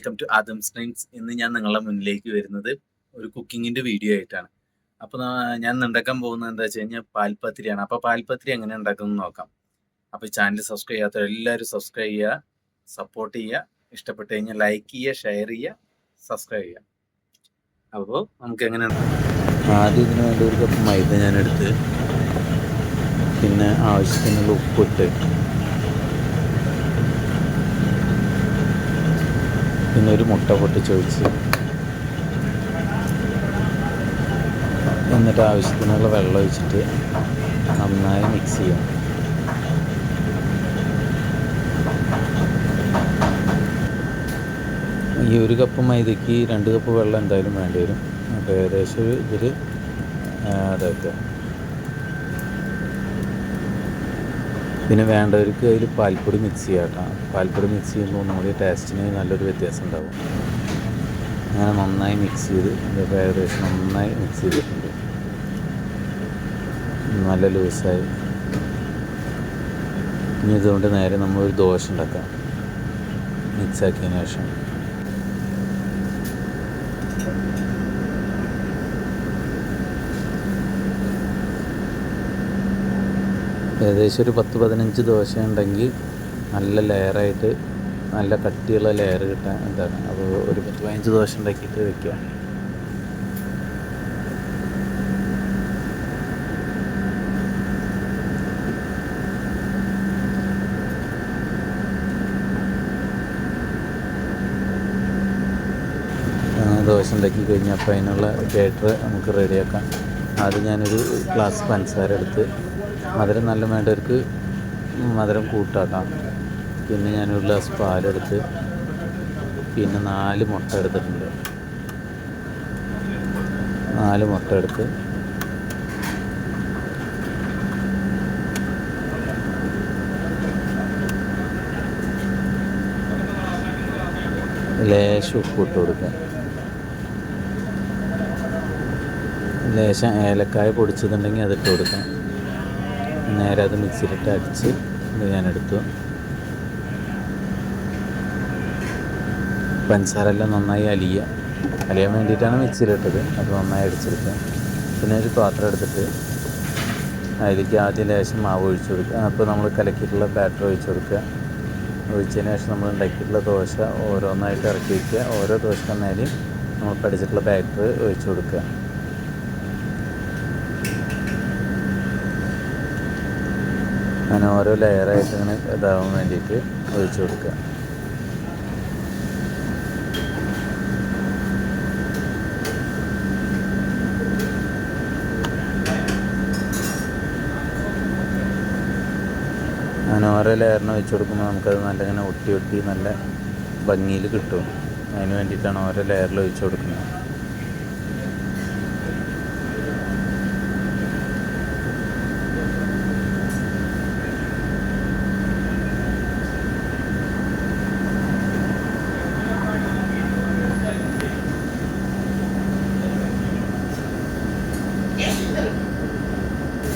Welcome to Adams times. ഇന്ന് ഞാൻ നിങ്ങളുടെ മുന്നിലേക്ക് വരുന്നത് ഒരു കുക്കിങ്ങിൻ്റെ വീഡിയോ ആയിട്ടാണ്. അപ്പോൾ ഞാൻ ഉണ്ടാക്കാൻ പോകുന്നത് എന്താ വെച്ച് കഴിഞ്ഞാൽ പാൽപ്പത്തിരിയാണ്. അപ്പോൾ പാൽപ്പത്തിരി എങ്ങനെ ഉണ്ടാക്കുന്നത് നോക്കാം. അപ്പോൾ ചാനൽ സബ്സ്ക്രൈബ് ചെയ്യാത്ത എല്ലാവരും സബ്സ്ക്രൈബ് ചെയ്യുക, സപ്പോർട്ട് ചെയ്യുക, ഇഷ്ടപ്പെട്ട് കഴിഞ്ഞാൽ ലൈക്ക് ചെയ്യുക, ഷെയർ ചെയ്യുക, സബ്സ്ക്രൈബ് ചെയ്യുക. അപ്പോൾ നമുക്ക് എങ്ങനെ ആദ്യം ഇതിന് വേണ്ടി ഒരു കപ്പ് മൈദ ഞാനെടുത്ത്, പിന്നെ ആവശ്യത്തിനുള്ള ഉപ്പിട്ട്, പിന്നെ ഒരു മുട്ട പൊട്ടിച്ചൊഴിച്ച്, എന്നിട്ട് ആവശ്യത്തിനുള്ള വെള്ളം ഒഴിച്ചിട്ട് നന്നായി മിക്സ് ചെയ്യാം. ഈ ഒരു കപ്പ് മൈദയ്ക്ക് 2 കപ്പ് വെള്ളം എന്തായാലും വേണ്ടി വരും. അപ്പോൾ ഏകദേശം ഇതിൽ അതൊക്കെ പിന്നെ വേണ്ടവർക്ക് അതിൽ പാൽപ്പൊടി മിക്സ് ചെയ്യാം കേട്ടോ. പാൽപ്പൊടി മിക്സ് ചെയ്യുമ്പോൾ ഒന്നുകൂടി ടേസ്റ്റിന് നല്ലൊരു വ്യത്യാസം ഉണ്ടാവും. അങ്ങനെ നന്നായി മിക്സ് ചെയ്ത് ഇതിപ്പോൾ ഏകദേശം നന്നായി മിക്സ് ചെയ്തിട്ടുണ്ട്. നല്ല ലൂസായി. ഇനി ഇതുകൊണ്ട് നേരെ നമ്മളൊരു ദോശ ഉണ്ടാക്കാം. മിക്സാക്കിയതിന് ശേഷം ഏകദേശം ഒരു 10-15 ദോശ ഉണ്ടെങ്കിൽ നല്ല ലെയറായിട്ട് നല്ല കട്ടിയുള്ള ലെയർ കിട്ടാൻ എന്താണ്. അപ്പോൾ ഒരു 10-15 ദോശ ഉണ്ടാക്കിയിട്ട് വയ്ക്കുക. ദോശ ഉണ്ടാക്കി കഴിഞ്ഞാൽ അപ്പോൾ അതിനുള്ള ബാറ്റർ നമുക്ക് റെഡിയാക്കാം. ആദ്യം ഞാനൊരു ഗ്ലാസ് പഞ്ചസാര എടുത്ത്, മധുരം നല്ല വേണ്ടവർക്ക് മധുരം കൂട്ടാക്കാം. പിന്നെ ഞാനൊരു ഗ്ലാസ് പാലെടുത്ത്, പിന്നെ 4 മുട്ട എടുത്തിട്ടുണ്ട്. 4 മുട്ട എടുത്ത് ലേശം ഉപ്പ് ഇട്ട് കൊടുക്കുക. ലേശം ഏലക്കായ പൊടിച്ചതുണ്ടെങ്കിൽ അതിട്ട് കൊടുക്കാം. നേരെ അത് മിക്സിയിലിട്ട് അടിച്ച് ഇത് ഞാനെടുത്തു. പഞ്ചസാര എല്ലാം നന്നായി അലിയാൻ വേണ്ടിയിട്ടാണ് മിക്സിയിലിട്ടത്. അത് നന്നായി അടിച്ചെടുക്കുക. പിന്നെ ഒരു പാത്രം എടുത്തിട്ട് അതിലേക്ക് ആദ്യം ലേശം മാവ് ഒഴിച്ചു കൊടുക്കുക. അപ്പോൾ നമ്മൾ കലക്കിയിട്ടുള്ള ബാറ്റർ ഒഴിച്ചു കൊടുക്കുക. ഒഴിച്ചതിന് ശേഷം നമ്മൾ ഉണ്ടാക്കിയിട്ടുള്ള ദോശ ഓരോന്നായിട്ട് ഇറക്കി വയ്ക്കുക. ഓരോ ദോശ മേലെയും നമ്മൾ പഠിച്ചിട്ടുള്ള ബാറ്റർ ഒഴിച്ചു കൊടുക്കുക. അങ്ങനെ ഓരോ ലെയറായിട്ട് ഇങ്ങനെ ഇതാവാൻ വേണ്ടിയിട്ട് ഒഴിച്ചു കൊടുക്കുക. അങ്ങനെ ഓരോ ലെയറിന് ഒഴിച്ചു കൊടുക്കുമ്പോൾ നമുക്കത് നല്ല ഇങ്ങനെ ഒട്ടി നല്ല ഭംഗിയിൽ കിട്ടും. അതിന് വേണ്ടിയിട്ടാണ് ഓരോ ലെയറിൽ ഒഴിച്ചു കൊടുക്കുന്നത്.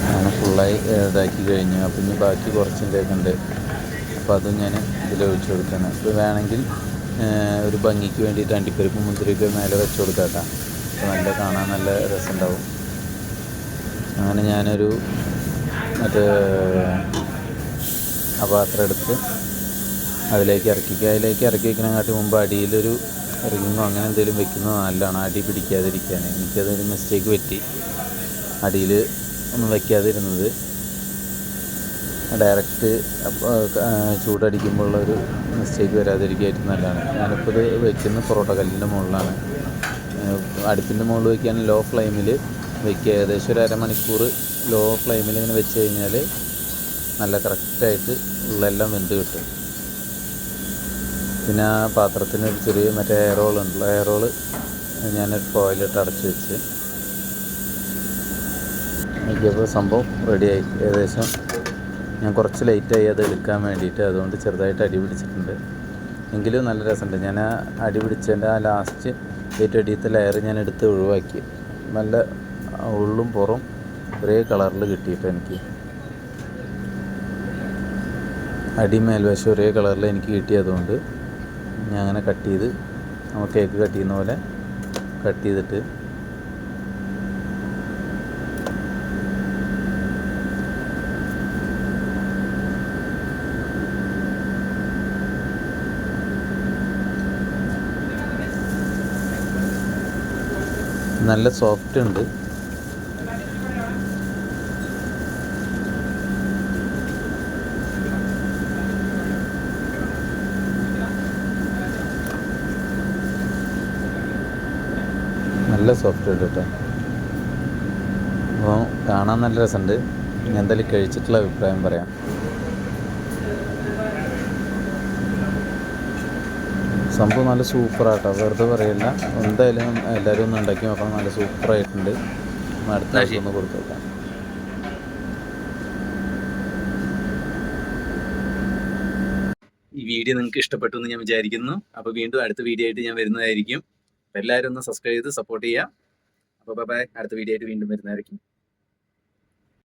അങ്ങനെ ഫുള്ളായി ഇതാക്കി കഴിഞ്ഞു. അപ്പം ഇനി ബാക്കി കുറച്ചിൻ്റെയൊക്കെ ഉണ്ട്. അപ്പോൾ അതും ഞാൻ ഇതിൽ ഒഴിച്ച് കൊടുക്കുകയാണ്. അപ്പോൾ വേണമെങ്കിൽ ഒരു ഭംഗിക്ക് വേണ്ടിയിട്ട് അണ്ടിപ്പരിപ്പ് മുന്തിരിയൊക്കെ മേലെ വെച്ച് കൊടുക്കാം. അപ്പോൾ നല്ല കാണാൻ നല്ല രസമുണ്ടാവും. അങ്ങനെ ഞാനൊരു ആ പാത്രം എടുത്ത് അതിലേക്ക് ഇറക്കി വയ്ക്കണേക്കാട്ടി മുമ്പ് അടിയിലൊരു റിങ്ങോ അങ്ങനെ എന്തെങ്കിലും വെക്കുന്നത് നല്ലതാണ്, അടി പിടിക്കാതിരിക്കാൻ. എനിക്കതൊരു മിസ്റ്റേക്ക് പറ്റി, അടിയിൽ ഒന്നും വയ്ക്കാതിരുന്നത്. ഡയറക്റ്റ് ചൂടടിക്കുമ്പോഴുള്ളൊരു മിസ്റ്റേക്ക് വരാതിരിക്കായിട്ട് നല്ലതാണ്. ഞാനിപ്പോൾ ഇത് വയ്ക്കുന്നത് പൊറോട്ട കല്ലിൻ്റെ മുകളിലാണ്. അടുപ്പിൻ്റെ മുകളിൽ വയ്ക്കാൻ ലോ ഫ്ലെയിമിൽ വയ്ക്കുക. ഏകദേശം ഒരു അരമണിക്കൂർ ലോ ഫ്ലെയിമിൽ ഇങ്ങനെ വെച്ച് കഴിഞ്ഞാൽ നല്ല കറക്റ്റായിട്ട് ഉള്ളെല്ലാം വെന്ത് കിട്ടും. പിന്നെ ആ പാത്രത്തിന് ഒരു ചെറിയ മറ്റേ എയർ റോള് ഞാനൊരു ഫോയിലിട്ട് അടച്ച് വെച്ച് നോക്കിയപ്പോൾ സംഭവം റെഡിയായി. ഏകദേശം ഞാൻ കുറച്ച് ലേറ്റായി അത് എടുക്കാൻ വേണ്ടിയിട്ട്, അതുകൊണ്ട് ചെറുതായിട്ട് അടി പിടിച്ചിട്ടുണ്ട്. എങ്കിലും നല്ല രസമുണ്ട്. ഞാൻ ആ അടി പിടിച്ചതിൻ്റെ ആ ലാസ്റ്റ് ഏറ്റവും അടിയത്തെ ലെയർ ഞാൻ എടുത്ത് ഒഴിവാക്കി. നല്ല ഉള്ളും പുറം ഒരേ കളറിൽ കിട്ടിയിട്ട് എനിക്ക് അടി മേൽവശം ഒരേ കളറിൽ എനിക്ക് കിട്ടിയതുകൊണ്ട് ഞാൻ അങ്ങനെ കട്ട് ചെയ്ത് നമ്മൾ കേക്ക് കട്ട് ചെയ്യുന്ന പോലെ കട്ട് ചെയ്തിട്ട് നല്ല സോഫ്റ്റ് ഉണ്ട്. നല്ല സോഫ്റ്റ് ഉണ്ട് കേട്ടോ. അപ്പോൾ കാണാൻ നല്ല രസമുണ്ട്. ഞാൻ എന്തായാലും കഴിച്ചിട്ടുള്ള അഭിപ്രായം പറയാം. സംഭവം നല്ല സൂപ്പറാട്ടോ, വെറുതെ പറയില്ല. എന്തായാലും എല്ലാവരും ഒന്ന് ഉണ്ടാക്കി നോക്കണം. നല്ല സൂപ്പറായിട്ടുണ്ട്. അടുത്ത ആഴ്ച ഒന്ന് കൊടുത്തു നോക്കാം. ഈ വീഡിയോ നിങ്ങൾക്ക് ഇഷ്ടപ്പെട്ടു എന്ന് ഞാൻ വിചാരിക്കുന്നു. അപ്പോൾ വീണ്ടും അടുത്ത വീഡിയോ ആയിട്ട് ഞാൻ വരുന്നതായിരിക്കും. എല്ലാവരും ഒന്ന് സബ്സ്ക്രൈബ് ചെയ്ത് സപ്പോർട്ട് ചെയ്യുക. അപ്പോൾ ബൈ, അടുത്ത വീഡിയോ ആയിട്ട് വീണ്ടും വരുന്നതായിരിക്കും.